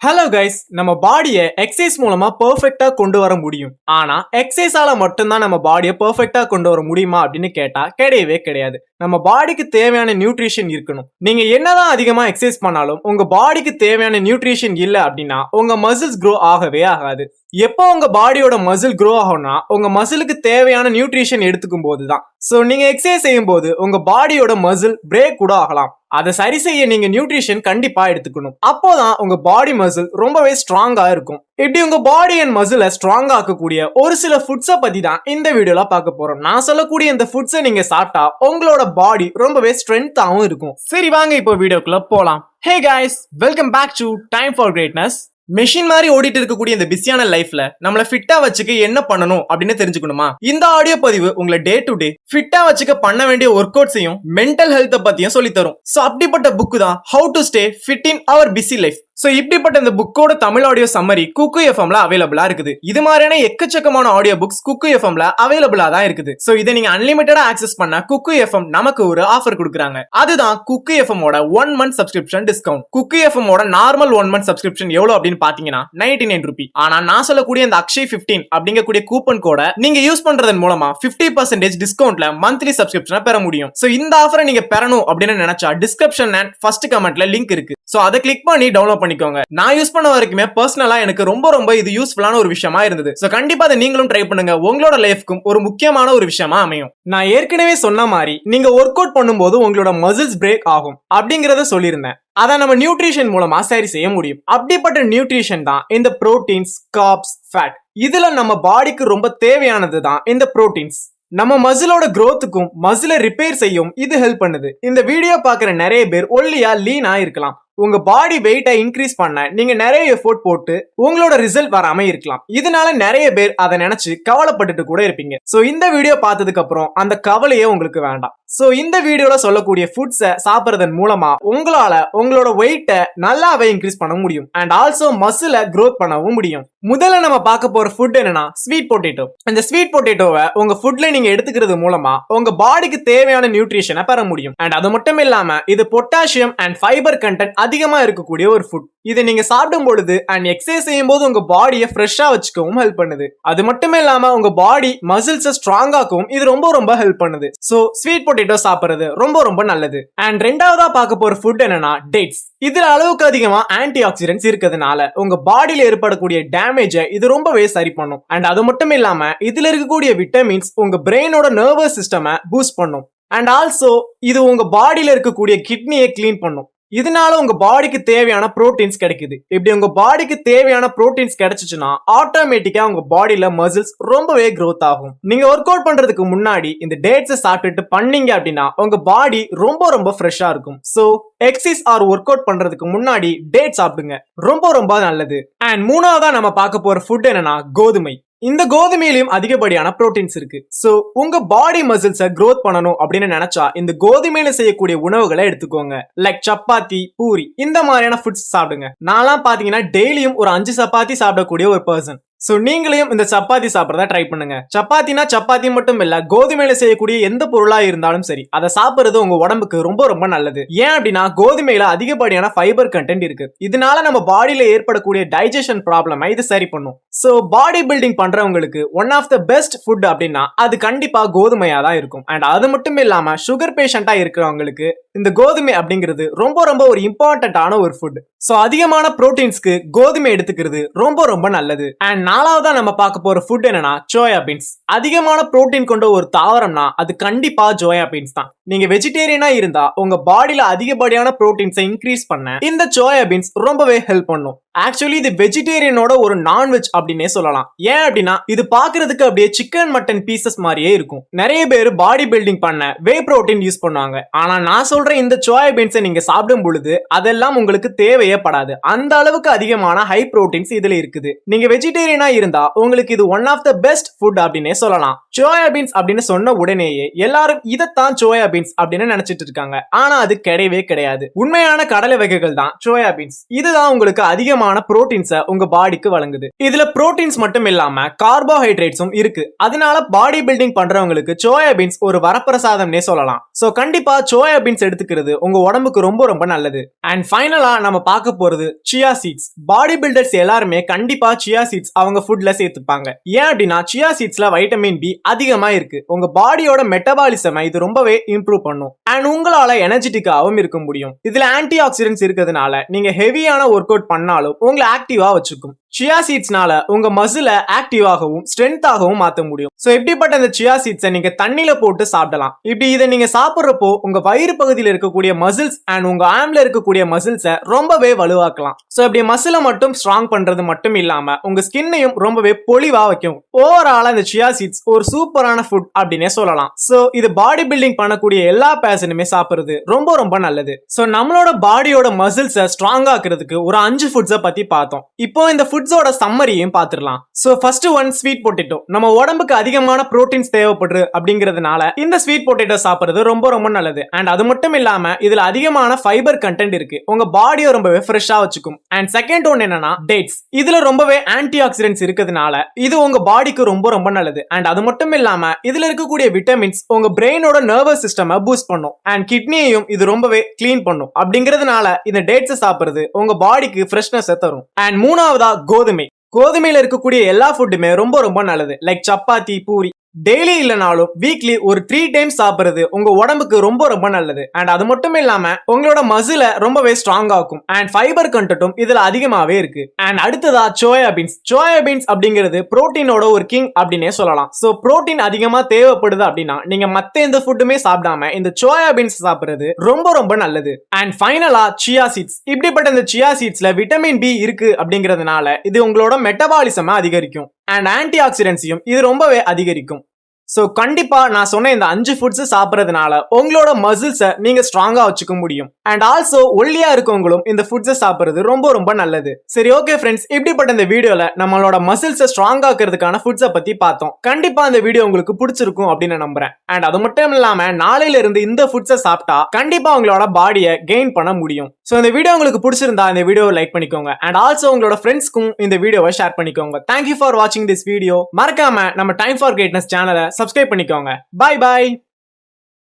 Hello guys, நம்ம பாடியை exercise மூலமா பெர்ஃபெக்ட்டா கொண்டு வர முடியும். ஆனா எக்ஸசைஸால மட்டும்தான் நம்ம பாடியை பெர்ஃபெக்ட்டா கொண்டு வர முடியுமா அப்படின்னு கேட்டா கிடையவே கிடையாது. நம்ம பாடிக்கு தேவையான நியூட்ரிஷன் இருக்கணும். நீங்க என்னதான் அதிகமா எக்ஸசைஸ் பண்ணாலும் உங்க பாடிக்கு தேவையான நியூட்ரிஷன் இல்ல அப்படின்னா உங்க மசில்ஸ் க்ரோ ஆகவே ஆகாது. எப்போ உங்க பாடியோட மசில் க்ரோ ஆகும்னா உங்க மசிலுக்கு தேவையான நியூட்ரிஷன் எடுத்துக்கும் போதுதான். சோ நீங்க எக்ஸசைஸ் செய்யும் போது உங்க பாடியோட மசில் பிரேக் கூட ஆகலாம். அதை சரி செய்ய நீங்க நியூட்ரிஷன் கண்டிப்பா எடுத்துக்கணும். அப்போதான் உங்க பாடி மசில் ரொம்பவே ஸ்ட்ராங்கா இருக்கும். இப்படி உங்க பாடி அண்ட் மசிலை ஸ்ட்ராங்கா ஆக்கக்கூடிய ஒரு சில ஃபுட்ஸை பத்தி தான் இந்த வீடியோல பார்க்க போறோம். நான் சொல்லக்கூடிய இந்த ஃபுட்ஸை நீங்க சாப்பிட்டா உங்களோட பாடி ரொம்பவே ஸ்ட்ரென்த்தாவும் இருக்கும். சரி வாங்க இப்போ வீடியோக்குள்ள போலாம். Hey guys, welcome back to time for greatness. Machine மாதிரி ஓடிட்டு இருக்கக்கூடிய இந்த பிஸியான லைஃப்ல நம்மள ஃபிட்டா வச்சுக்க என்ன பண்ணணும் அப்படின்னு தெரிஞ்சுக்கணுமா? இந்த ஆடியோ பதிவு உங்களை டே டு டே ஃபிட்டா வச்சுக்க பண்ண வேண்டிய ஒர்க் அவுட்ஸையும் மென்டல் ஹெல்த்தை பத்தியும் சொல்லி தரும். சோ அப்படிப்பட்ட புக் தான் how to stay fit in our busy life. So இப்படிப்பட்ட இந்த புக்கோட தமிழ் ஆடியோ சம்மரி குக்கு எஃப்எம்ல அவைலபிளா இருக்குது. இது மாதிரியான எக்கச்சக்கமான ஆடியோ புக்ஸ் குக்கு எஃப்எம்ல அவைலபிளா தான் இருக்குது. சோ இதை நீங்க அன்லிமிட்டடா ஆக்சஸ் பண்ண குக்கு எஃப்எம் நமக்கு ஒரு ஆஃபர் கொடுக்குறாங்க. அதுதான் குக்கு எஃப்எம்மோட 1 month சப்ஸ்கிரிப்ஷன் டிஸ்கவுண்ட். குக்கு எஃப்எம்மோட நார்மல் 1 month சப்ஸ்கிரிப்ஷன் எவ்வளவு அப்படின்னு பாத்தீங்கன்னா 99 ரூபி. ஆனா நான் சொல்லக்கூடிய இந்த அக்ஷய் 15 அப்படிங்கக்கூடிய கூப்பன் கோட நீங்க யூஸ் பண்றதன் மூலமா 50% டிஸ்கவுண்ட்ல மந்த்லி சப்ஸ்கிரிப்ஷனை பெற முடியும். சோ இந்த ஆஃபரை நீங்க பெறணும் அப்படின்னு நினைச்சா டிஸ்கிரிப்ஷன் அண்ட் ஃபர்ஸ்ட் கமெண்ட்ல லிங்க் இருக்கு. சோ அதை கிளிக் பண்ணி டவுன்லோட் பண்ணிக்கோங்க. நான் யூஸ் பண்ண வரைக்குமே பர்சனலா எனக்கு ரொம்ப இது யூஸ்ஃபுல்லான ஒரு விஷயமா இருந்தது. சோ கண்டிப்பா அதை நீங்களும் ட்ரை பண்ணுங்க. உங்களோட லைஃப்க்கும் ஒரு முக்கியமான ஒரு விஷயமா அமையும். நான் ஏற்கனவே சொன்ன மாதிரி நீங்க ஒர்க் அவுட் பண்ணும்போது உங்களோட மசில்ஸ் பிரேக் ஆகும் அப்படிங்கறத சொல்லியிருந்தேன். அதை நம்ம நியூட்ரிஷன் மூலமா சரி செய்ய முடியும். அப்படிப்பட்ட நியூட்ரிஷன் தான் இந்த புரோட்டீன்ஸ், கார்ப்ஸ், ஃபேட். இதுல நம்ம பாடிக்கு ரொம்ப தேவையானது தான் இந்த புரோட்டீன்ஸ். நம்ம மசிலோட growthக்கும் மசிலை ரிப்பேர் செய்யும் இது ஹெல்ப் பண்ணுது. இந்த வீடியோ பாக்குற நிறைய பேர் ஒல்லியா லீனா இருக்கலாம். உங்க பாடி வெயிட்டை இன்க்ரீஸ் பண்ண நீங்க நிறைய எஃபோர்ட் போட்டு உங்களோட ரிசல்ட் வராம இருக்கலாம். இதனால நிறைய பேர் அதை நினைச்சு கவலைப்பட்டுட்டு கூட இருப்பீங்க. சோ இந்த வீடியோ பார்த்ததுக்கு அப்புறம் அந்த கவலையே உங்களுக்கு வேண்டாம். சோ இந்த வீடியோல சொல்லக்கூடிய ஃபுட்ஸை சாப்பிடுறதன் மூலமா உங்களால உங்களோட வெயிட்டை நல்லாவே இன்க்ரீஸ் பண்ண முடியும் அண்ட் ஆல்சோ மசிலை growth பண்ணவும் முடியும். முதல்ல நம்ம பார்க்க போற ஃபுட் என்னன்னா ஸ்வீட் பொட்டேட்டோ. இந்த ஸ்வீட் பொட்டேட்டோவை உங்க ஃபுட்ல நீங்க எடுத்துக்கிறது மூலமா உங்க பாடிக்கு தேவையான நியூட்ரிஷனை பெற முடியும். அண்ட் அது மட்டும் இல்லாம இது பொட்டாசியம் அண்ட் ஃபைபர் கண்டென்ட் அதிகமா இருக்கக்கூடிய ஒரு ஃபுட். இதை நீங்க சாப்பிடும் பொழுது அண்ட் எக்ஸசைஸ் செய்யும் போது உங்க பாடியை ஃப்ரெஷ்ஷா வச்சுக்கவும் ஹெல்ப் பண்ணுது. அது மட்டுமே இல்லாம உங்க பாடி மசில்ஸை ஸ்ட்ராங் ஆக்கவும் இது ரொம்ப ஹெல்ப் பண்ணுது. சோ ஸ்வீட் பொட்டேட்டோ சாப்பிடுறது ரொம்ப நல்லது. அண்ட் ரெண்டாவதா பார்க்க போற ஃபுட் என்னன்னா டேட்ஸ். இதுல அளவுக்கு அதிகமா ஆன்டி ஆக்சிடென்ட்ஸ் இருக்கிறதுனால உங்க பாடியில ஏற்படக்கூடிய டேமேஜை இது ரொம்பவே சரி பண்ணும். அண்ட் அது மட்டும் இல்லாம இதுல இருக்கக்கூடிய விட்டமின்ஸ் உங்க பிரெயினோட நர்வஸ் சிஸ்டமை பூஸ்ட் பண்ணும். அண்ட் ஆல்சோ இது உங்க பாடியில இருக்கக்கூடிய கிட்னியை கிளீன் பண்ணும். இதனால உங்க பாடிக்கு தேவையான புரோட்டீன்ஸ் கிடைக்குது. இப்படி உங்க பாடிக்கு தேவையான புரோட்டீன்ஸ் கிடைச்சிச்சுன்னா ஆட்டோமேட்டிக்கா உங்க பாடியில மசில்ஸ் ரொம்பவே growth ஆகும். நீங்க ஒர்க் அவுட் பண்றதுக்கு முன்னாடி இந்த டேட்ஸை சாப்பிட்டுட்டு பண்ணீங்க அப்படின்னா உங்க பாடி ரொம்ப ஃப்ரெஷ்ஷா இருக்கும். So exercise R work out பண்றதுக்கு முன்னாடி டேட் சாப்பிடுங்க. ரொம்ப நல்லது. அண்ட் மூணாவதா நம்ம பார்க்க போற ஃபுட் என்னன்னா கோதுமை. இந்த கோதுமையிலும் அதிகப்படியான புரோட்டீன்ஸ் இருக்கு. சோ உங்க பாடி மசில்ஸை growth பண்ணணும் அப்படின்னு நினைச்சா இந்த கோதுமையில செய்யக்கூடிய உணவுகளை எடுத்துக்கோங்க. லைக் சப்பாத்தி, பூரி, இந்த மாதிரியான ஃபுட்ஸ் சாப்பிடுங்க. நான்லாம் பாத்தீங்கன்னா டெய்லியும் ஒரு 5 சப்பாத்தி சாப்பிடக்கூடிய ஒரு பர்சன். சோ நீங்களையும் இந்த சப்பாத்தி சாப்பிடறத ட்ரை பண்ணுங்க. சப்பாத்தினா சப்பாத்தி மட்டும் இல்ல, கோதுமையில செய்யக்கூடிய எந்த பொருளா இருந்தாலும் சரி அதை சாப்பிடுறது உங்க உடம்புக்கு ரொம்ப நல்லது. ஏன் அப்படின்னா கோதுமையில அதிகப்படியான ஃபைபர் கண்டென்ட் இருக்கு. இதனால நம்ம பாடியில ஏற்படக்கூடிய டைஜஷன் ப்ராப்ளமை இது சரி பண்ணும். சோ பாடி பில்டிங் பண்றவங்களுக்கு one of the best food அப்படின்னா அது கண்டிப்பா கோதுமையா தான் இருக்கும். அண்ட் அது மட்டும் இல்லாம சுகர் பேஷண்டா இருக்கிறவங்களுக்கு இந்த கோதுமை அப்படிங்கிறது ரொம்ப ஒரு இம்பார்ட்டன்டான ஒரு ஃபுட். சோ அதிகமான புரோட்டீன்ஸ்க்கு கோதுமை எடுத்துக்கிறது ரொம்ப நல்லது. அண்ட் நாலாவதா நம்ம பார்க்க போற ஃபுட் என்னன்னா சோயா பீன்ஸ். அதிகமான புரோட்டீன் கொண்ட ஒரு தாவரம்னா அது கண்டிப்பா சோயா பீன்ஸ் தான். நீங்க வெஜிடேரியனா இருந்தா உங்க பாடியில அதிகப்படியான புரோட்டீன்ஸை இன்க்ரீஸ் பண்ண இந்த சோயா பீன்ஸ் ரொம்பவே ஹெல்ப் பண்ணும். ஆக்சுவலி இது வெஜிடேரியனோட ஒரு நான்வெஜ் அப்படின்னே சொல்லலாம். ஏன் அப்படின்னா இது பாக்குறதுக்கு அப்படியே சிக்கன் மட்டன் பீசஸ் மாதிரியே இருக்கும். நிறைய பேர் பாடி பில்டிங் பண்ண வே புரோட்டீன் யூஸ் பண்ணுவாங்க. ஆனா நான் சொல்ற இந்த சோயா பீன்ஸை நீங்க சாப்பிடும் பொழுது அதெல்லாம் உங்களுக்கு தேவையே படாது. அந்த அளவுக்கு அதிகமான ஹை புரோட்டீன்ஸ் இதுல இருக்குது. நீங்க வெஜிடேரியனா இருந்தா உங்களுக்கு இது one of the best food அப்படின்னே சொல்லலாம். சோயா பீன்ஸ் அப்படின்னு சொன்ன உடனேயே எல்லாரும் இதைத்தான் சோயா பீன்ஸ் அப்படின்னு நினைச்சிட்டு இருக்காங்க. ஆனா அது கிடையவே கிடையாது. உண்மையான கடலை வகைகள் தான் சோயா பீன்ஸ். இதுதான் உங்களுக்கு அதிகமான அதிகமான புரோட்டீன்ஸை உங்க பாடிக்கு வழங்குது. இதுல புரோட்டீன்ஸ் மட்டும் இல்லாம கார்போஹைட்ரேட்ஸும் இருக்கு. அதனால பாடி பில்டிங் பண்றவங்களுக்கு சோயா பீன்ஸ் ஒரு வரப்பிரசாதம்னே சொல்லலாம். சோ கண்டிப்பா சோயா பீன்ஸ் எடுத்துக்கிறது உங்க உடம்புக்கு ரொம்ப ரொம்ப நல்லது. அண்ட் ஃபைனலா நம்ம பார்க்க போறது சியா சீட்ஸ். பாடி பில்டர்ஸ் எல்லாருமே கண்டிப்பா சியா சீட்ஸ் அவங்க ஃபுட்ல சேர்த்துப்பாங்க. ஏன் அப்படின்னா சியா சீட்ஸ்ல வைட்டமின் பி அதிகமா இருக்கு. உங்க பாடியோட மெட்டபாலிசம் இது ரொம்பவே இம்ப்ரூவ் பண்ணும். அண்ட் உங்களால எனர்ஜெட்டிக்காவும் இருக்க முடியும். இதுல ஆன்டி ஆக்சிடென்ட்ஸ் இருக்கிறதுனால நீங்க ஹெவியான ஒர்க் அவுட் பண்ணாலும் உங்களை ஆக்டிவா வச்சுக்கும். சியா சீட்ஸ்னால உங்க மசில ஆக்டிவாகவும் ஸ்ட்ரென்த்தாகவும் மாத்த முடியும். சோ இப்படிப்பட்ட இந்த சியா சீட்ஸை நீங்க தண்ணியில போட்டு சாப்பிடலாம். இப்படி இதை நீங்க சாப்பிடுறப்போ உங்க வயிறு பகுதியில் இருக்கக்கூடிய மசில்ஸ் அண்ட் உங்க ஆம்ல இருக்கக்கூடிய மசில்ஸை ரொம்பவே வலுவாக்கலாம். சோ இப்படி மசிலை மட்டும் ஸ்ட்ராங் பண்றது மட்டும் இல்லாம உங்க ஸ்கின்னையும் ரொம்பவே பொலிவா வைக்கும். ஓவராலா இந்த சியா சீட்ஸ் ஒரு சூப்பரான ஃபுட் அப்படின்னே சொல்லலாம். சோ இது பாடி பில்டிங் பண்ணக்கூடிய எல்லா பேர்சனுமே சாப்பிடுறது ரொம்ப ரொம்ப நல்லது. சோ நம்மளோட பாடியோட மசில்ஸை ஸ்ட்ராங் ஆக்குறதுக்கு ஒரு 5 ஃபுட்ஸை பத்தி பார்த்தோம். இப்போ இந்த ஃபுட்ஸோட சம்மரியும் பார்த்துடலாம். So first one sweet potato. நம்ம உடம்புக்கு அதிகமான புரோட்டீன்ஸ் தேவைப்படுது அப்படிங்கிறதுனால இந்த ஸ்வீட் பொட்டேட்டோ சாப்பிடுறது ரொம்ப ரொம்ப நல்லது. அண்ட் அது மட்டும் இல்லாம இதுல அதிகமான ஃபைபர் கண்டென்ட் இருக்கு. உங்க பாடியை ரொம்பவே ஃப்ரெஷ்ஷா வச்சுக்கும். அண்ட் செகண்ட் ஒன் என்னன்னா டேட்ஸ். இதுல ரொம்பவே ஆன்டி ஆக்சிடென்ட்ஸ் இருக்கிறதுனால இது உங்க பாடிக்கு ரொம்ப ரொம்ப நல்லது. அண்ட் அது மட்டும் இல்லாம இதுல இருக்கக்கூடிய விட்டமின்ஸ் உங்க பிரெயினோட நர்வஸ் சிஸ்டம் பூஸ்ட் பண்ணும். அண்ட் கிட்னியையும் இது ரொம்பவே கிளீன் பண்ணும். அப்படிங்கிறதுனால இந்த டேட்ஸ் சாப்பிடுறது உங்க பாடிக்கு ஃப்ரெஷ்னஸ் தரும். அண்ட் மூணாவதா கோதுமையில இருக்கக்கூடிய எல்லா ஃபுட்டுமே ரொம்ப ரொம்ப நல்லது. லைக் சப்பாத்தி, பூரி. டெய்லி இல்லனாலும் வீக்லி ஒரு 3 டைம்ஸ் சாப்பிடுறது உங்க உடம்புக்கு ரொம்ப ரொம்ப நல்லது. அண்ட் அது மட்டும் இல்லாம உங்களோட மசில ரொம்பவே ஸ்ட்ராங் ஆக்கும். அண்ட் ஃபைபர் கண்டென்ட்டும் இதுல அதிகமாவே இருக்கு. அண்ட் அடுத்ததா சோயா பீன்ஸ். சோயா பீன்ஸ் அப்படிங்கிறது புரோட்டீனோட ஒரு கிங் அப்படின்னே சொல்லலாம். சோ புரோட்டீன் அதிகமா தேவைப்படுது அப்படின்னா நீங்க மத்த எந்த ஃபுட்டுமே சாப்பிடாம இந்த சோயா பீன்ஸ் சாப்பிடுறது ரொம்ப ரொம்ப நல்லது. அண்ட் ஃபைனலா சியா சீட்ஸ். இப்படிப்பட்ட இந்த சியா சீட்ஸ்ல விட்டமின் பி இருக்கு அப்படிங்கிறதுனால இது உங்களோட மெட்டபாலிசம் அதிகரிக்கும். அண்ட் ஆன்டி ஆக்சிடென்ட்ஸையும் இது ரொம்பவே அதிகரிக்கும். சோ கண்டிப்பா நான் சொன்ன இந்த 5 ஃபுட்ஸ் சாப்பிடுறதுனால உங்களோட மசில்ஸை நீங்க ஸ்ட்ராங்கா வச்சுக்க முடியும். அண்ட் ஆல்சோ ஒல்லியா இருக்கவங்களும் இந்த ஃபுட்ஸை சாப்பிடுறது ரொம்ப ரொம்ப நல்லது. சரி, ஓகே ஃப்ரெண்ட்ஸ், இப்படிப்பட்ட இந்த வீடியோல நம்மளோட மசில்ஸை ஸ்ட்ராங் ஆக்குறதுக்கான ஃபுட்ஸை பத்தி பார்த்தோம். கண்டிப்பா இந்த வீடியோ உங்களுக்கு பிடிச்சிருக்கும் அப்படின்னு நம்புறேன். அண்ட் அது மட்டும் இல்லாம நாளையில இருந்து இந்த ஃபுட்ஸை சாப்பிட்டா கண்டிப்பா உங்களோட பாடியை கெயின் பண்ண முடியும். சோ இந்த வீடியோ உங்களுக்கு பிடிச்சிருந்தா இந்த வீடியோவை லைக் பண்ணிக்கோங்க. அண்ட் ஆல்சோ உங்களோட ஃப்ரெண்ட்ஸ்க்கும் இந்த வீடியோவை ஷேர் பண்ணிக்கோங்க. தேங்க்யூ ஃபார் வாட்சிங் திஸ் வீடியோ. மறக்காம நம்ம டைம் ஃபார் கிரேட்னஸ் சேனலை சப்ஸ்கிரைப் பண்ணிக்கோங்க. பாய் பாய்.